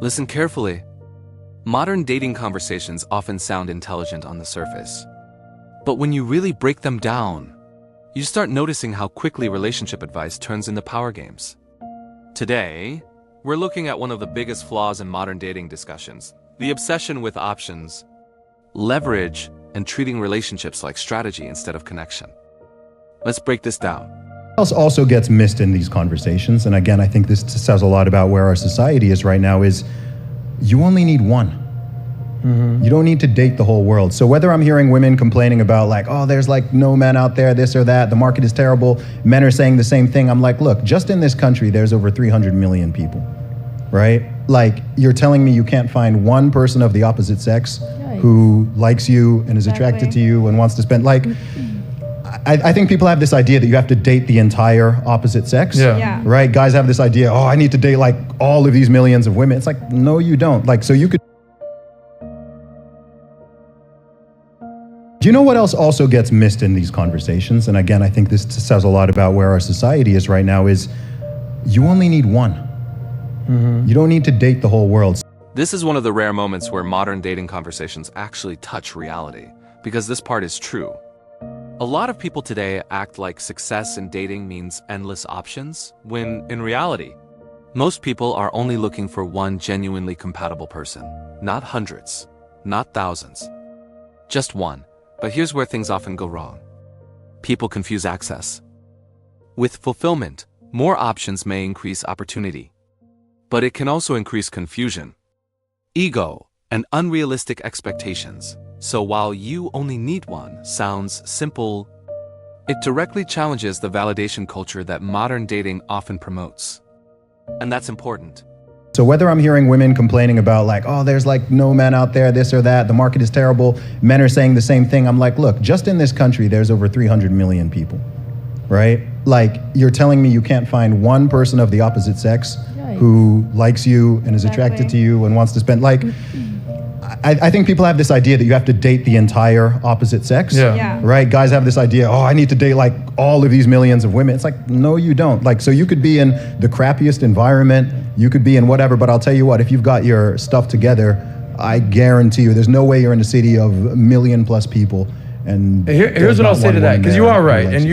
Listen carefully. Modern dating conversations often sound intelligent on the surface. But when you really break them down, you start noticing how quickly relationship advice turns into power games. Today, we're looking at one of the biggest flaws in modern dating discussions: the obsession with options, leverage, and treating relationships like strategy instead of connection. Let's break this down. What else also gets missed in these conversations, and again, I think this says a lot about where our society is right now, is you only need one. You don't need to date the whole world. So whether I'm hearing women complaining about like, oh, there's like no men out there, this or that, the market is terrible, men are saying the same thing, I'm like, look, just in this country, there's over 300 million people, right? Like, you're telling me you can't find one person of the opposite sex who likes you and is attracted to you and wants to spend, like, I think people have this idea that you have to date the entire opposite sex, right? Guys have this idea, oh, I need to date like all of these millions of women. It's like, no, you don't. Like, so you could. Do you know what else also gets missed in these conversations? And again, I think this says a lot about where our society is right now, is you only need one. You don't need to date the whole world. This is one of the rare moments where modern dating conversations actually touch reality, because this part is true. A lot of people today act like success in dating means endless options, when in reality, most people are only looking for one genuinely compatible person. Not hundreds, not thousands, just one. But here's where things often go wrong. People confuse access with fulfillment. More options may increase opportunity, but it can also increase confusion, ego, and unrealistic expectations. So while you only need one sounds simple, it directly challenges the validation culture that modern dating often promotes. And that's important. So whether I'm hearing women complaining about like, oh, there's like no men out there, this or that, the market is terrible, men are saying the same thing, I'm like, look, just in this country, there's over 300 million people, right? Like, you're telling me you can't find one person of the opposite sex who likes you and is attracted to you and wants to spend, like, I think people have this idea that you have to date the entire opposite sex, right? Guys have this idea, oh, I need to date like all of these millions of women. It's like, no, you don't. Like, so you could be in the crappiest environment, you could be in whatever, but I'll tell you what, if you've got your stuff together, I guarantee you, there's no way you're in a city of 1 million plus people. And here's what I'll say to that, because you are right, and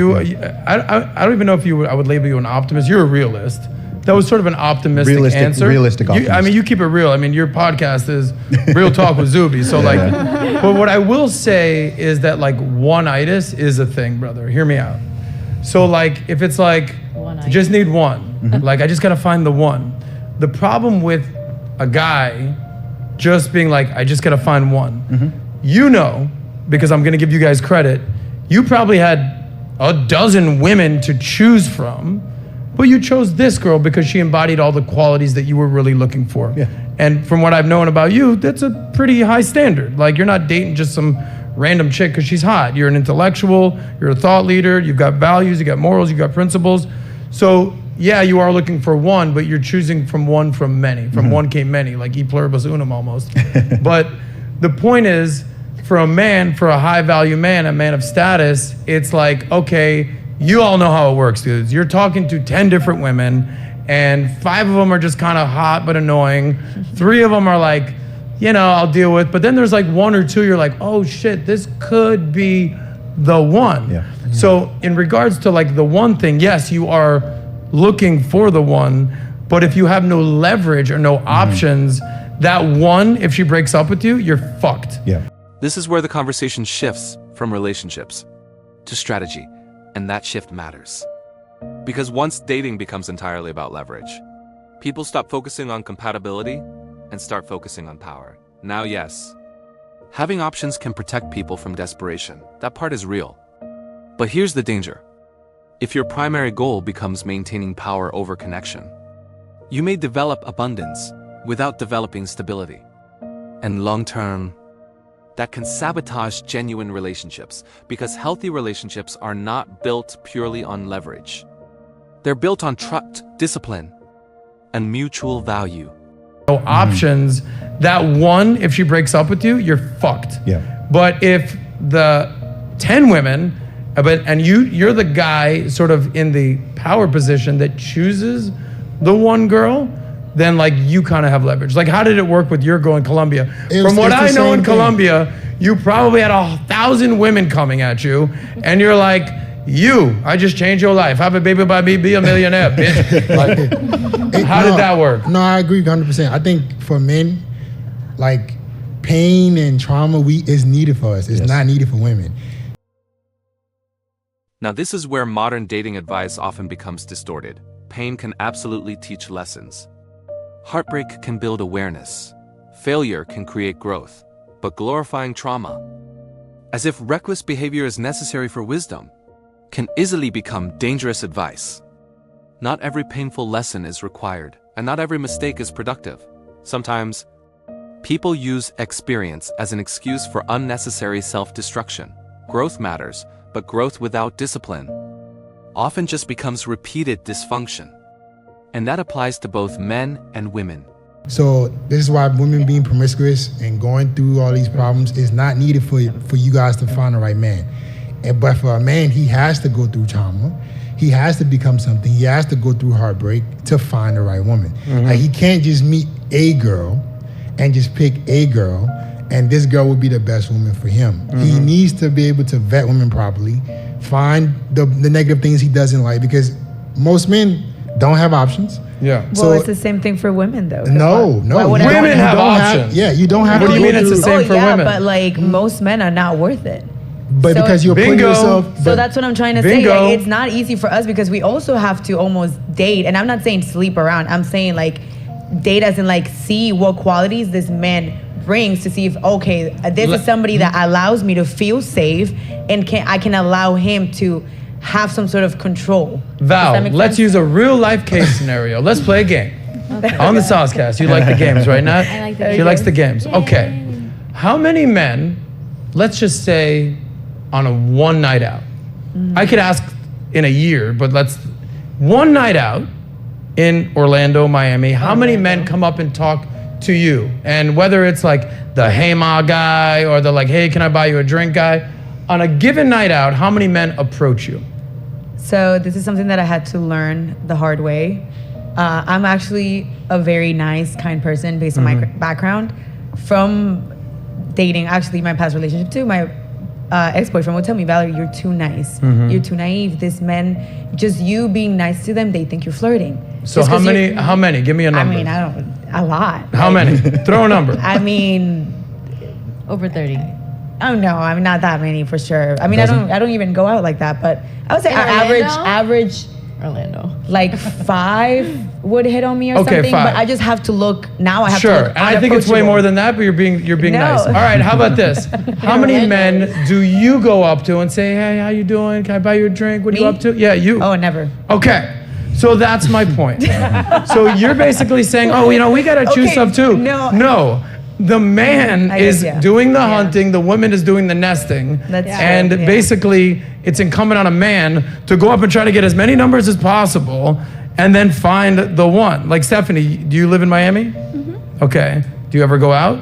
I don't even know if I would label you an optimist. You're a realist. That was sort of an optimistic answer. Realistic optimism. I mean, you keep it real. I mean, your podcast is Real Talk with Zuby. So like, but what I will say is that like one-itis is a thing, brother. Hear me out. So like, if it's like, I just need one, like I just gotta find the one. The problem with a guy just being like, I just gotta find one, you know, because I'm gonna give you guys credit, you probably had a dozen women to choose from, but you chose this girl because she embodied all the qualities that you were really looking for. And from what I've known about you, that's a pretty high standard. Like, you're not dating just some random chick because she's hot. You're an intellectual, you're a thought leader, you've got values, you got morals, you got principles. So yeah, you are looking for one, but you're choosing from one from many. From one came many, like e pluribus unum almost. But the point is, for a man, for a high value man, a man of status, it's like, okay, you all know how it works, dudes. You're talking to 10 different women, and 5 of them are just kind of hot but annoying. 3 of them are like, you know, I'll deal with. But then there's like 1 or 2, you're like, oh shit, this could be the one. So in regards to like the one thing, yes, you are looking for the one, but if you have no leverage or no options, that one, if she breaks up with you, you're fucked. This is where the conversation shifts from relationships to strategy. And that shift matters. Because once dating becomes entirely about leverage, people stop focusing on compatibility and start focusing on power. Now, yes, having options can protect people from desperation. That part is real. But here's the danger. If your primary goal becomes maintaining power over connection, you may develop abundance without developing stability. And long-term, that can sabotage genuine relationships, because healthy relationships are not built purely on leverage. They're built on trust, discipline, and mutual value. No options. That one, if she breaks up with you, you're fucked. But if the 10 women, and you're the guy sort of in the power position that chooses the one girl, then like you kind of have leverage. Like how did it work with your girl in Colombia? From what I know in Colombia, you probably had 1,000 women coming at you, and you're like, I just changed your life. Have a baby by me, be a millionaire, bitch. Like, how did that work? No, I agree 100%. I think for men, like pain and trauma is needed for us. It's not needed for women. Now, this is where modern dating advice often becomes distorted. Pain can absolutely teach lessons. Heartbreak can build awareness. Failure can create growth. But glorifying trauma, as if reckless behavior is necessary for wisdom, can easily become dangerous advice. Not every painful lesson is required, and not every mistake is productive. Sometimes, people use experience as an excuse for unnecessary self-destruction. Growth matters, but growth without discipline often just becomes repeated dysfunction. And that applies to both men and women. So this is why women being promiscuous and going through all these problems is not needed for you guys to find the right man. But for a man, he has to go through trauma. He has to become something. He has to go through heartbreak to find the right woman. Like he can't just meet a girl and just pick a girl and this girl will be the best woman for him. He needs to be able to vet women properly, find the negative things he doesn't like, because most men don't have options. Yeah. Well, So- it's the same thing for women, though. No. Why would I- Women You have don't options. you don't have What to do you go mean it's the through- same for women? but like most men are not worth it. But So- because you're putting Bingo. yourself. So that's what I'm trying to say. Bingo. Like, it's not easy for us because we also have to almost date. And I'm not saying sleep around. I'm saying like date as in like see what qualities this man brings to see if this is somebody that allows me to feel safe and I can allow him to have some sort of control. Does Val, that make let's sense? use a real life case scenario. Let's play a game. On the Saucecast, you like the games, right, Nat? I like the She games. likes the games. Okay. How many men, let's just say on a one night out, I could ask in a year, but let's, one night out in Orlando, Miami, how many men come up and talk to you? And whether it's like the hey ma guy or the like, hey, can I buy you a drink guy? On a given night out, how many men approach you? So this is something that I had to learn the hard way. I'm actually a very nice, kind person based on my background. From dating, actually my past relationship too, my ex-boyfriend would tell me, Valerie, you're too nice. You're too naive. This men, just you being nice to them, they think you're flirting. So Just how 'cause many? How many? Give me a I number. mean, a lot. How many? Throw a number. I mean, Over 30. oh no, I mean not that many for sure. I mean, Doesn't- I don't even go out like that, but I would say In average Orlando. like 5 would hit on me or Okay, something. 5. But I just have to look now. I have to Sure, look and I think it's way unapproachable. more than that. But you're being No. nice. All right, how about this? How many Orlando. men do you go up to and say, "Hey, how you doing? Can I buy you a drink? What are you Me? up to?" Yeah, you. Oh, never. Okay, so that's my point. So you're basically saying, "Oh, we gotta choose Okay, stuff too." no. The man I is guess, yeah. doing the Yeah. hunting. The woman is doing the nesting. That's true, and yeah. basically, it's incumbent on a man to go up and try to get as many numbers as possible, and then find the one. Like Stephanie, do you live in Miami? Mm-hmm. Okay. Do you ever go out?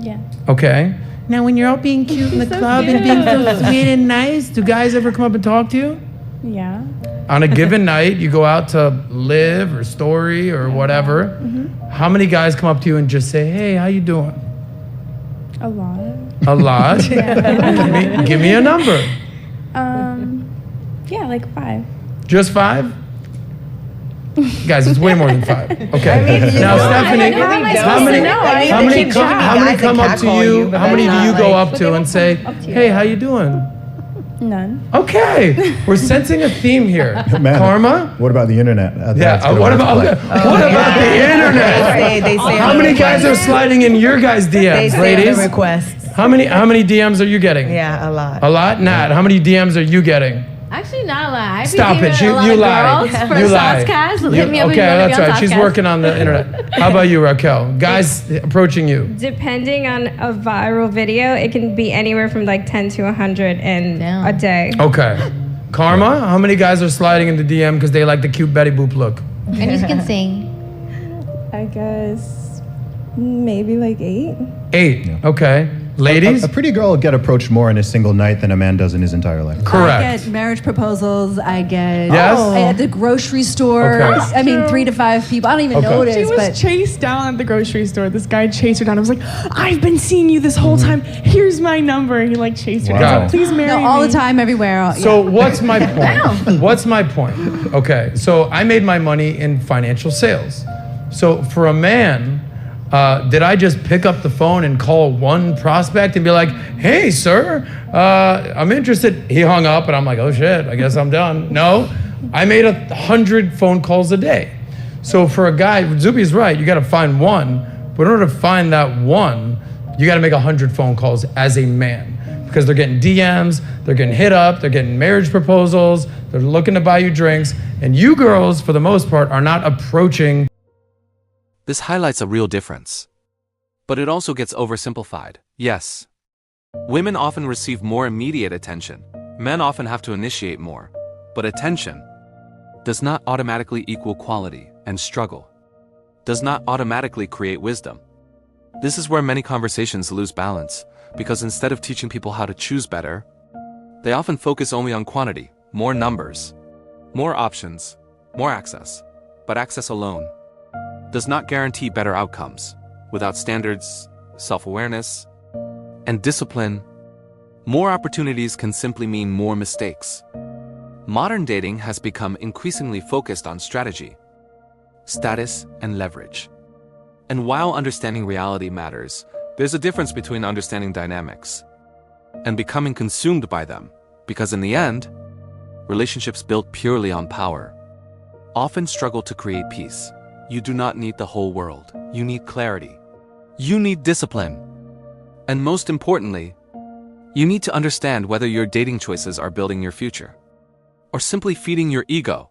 Yeah. Okay. Now, when you're out being cute in the club and being so sweet and nice, do guys ever come up and talk to you? Yeah. On a given night, you go out to Live or Story or whatever. How many guys come up to you and just say, "Hey, how you doing?" A lot. A lot. give me a number. Yeah, like 5. Just 5? Guys, it's way more than 5. Okay. Now, Stephanie, how am I how supposed many, to know? I how need to many, keep come, track. how many Guys come that up to catcall you? you, but How many do they're you not go like- up to and say, up to you. "Hey, how you doing?" None. Okay, we're sensing a theme here. Man, Karma? What about the internet? Yeah. What about the internet? They say How on the many guys are requests. sliding in your guys' They DMs, say on ladies? the requests. How many DMs are you getting? Yeah, a lot. A lot? Nat, how many DMs are you getting? Actually, not a lot. I Stop it. a lot You of lied. girls for You lied. Saucecast. Hit me up if Okay, you wanna that's be on right. She's Saucecast. working on the internet. How about you, Raquel? Guys approaching you. Depending on a viral video, it can be anywhere from like 10 to 100 in Damn. a day. Okay. Karma, how many guys are sliding into DM because they like the cute Betty Boop look? And you can sing. I guess Maybe like 8. 8. Okay. Ladies? A pretty girl will get approached more in a single night than a man does in his entire life. Correct. I get marriage proposals. I get Yes? at the grocery store. Okay. I mean, 3 to 5 people. I don't even Okay. notice. She was but chased down at the grocery store. This guy chased her down. I was like, I've been seeing you this whole time. Here's my number. He like chased her Wow. down. Please marry no, me. all the time, everywhere. So what's my point? What's my point? Okay, so I made my money in financial sales. So for a man, did I just pick up the phone and call one prospect and be like, hey, sir, I'm interested? He hung up and I'm like, oh shit, I guess I'm done. No, I made 100 phone calls a day. So for a guy, Zuby's right, you gotta find one, but in order to find that one, you gotta make 100 phone calls as a man. Because they're getting DMs, they're getting hit up, they're getting marriage proposals, they're looking to buy you drinks, and you girls, for the most part, are not approaching. This highlights a real difference. But it also gets oversimplified. Yes. Women often receive more immediate attention. Men often have to initiate more. But attention does not automatically equal quality, and struggle does not automatically create wisdom. This is where many conversations lose balance, because instead of teaching people how to choose better, they often focus only on quantity, more numbers, more options, more access. But access alone does not guarantee better outcomes. Without standards, self-awareness, and discipline, more opportunities can simply mean more mistakes. Modern dating has become increasingly focused on strategy, status, and leverage. And while understanding reality matters, there's a difference between understanding dynamics and becoming consumed by them, because in the end, relationships built purely on power often struggle to create peace. You do not need the whole world. You need clarity. You need discipline. And most importantly, you need to understand whether your dating choices are building your future or simply feeding your ego.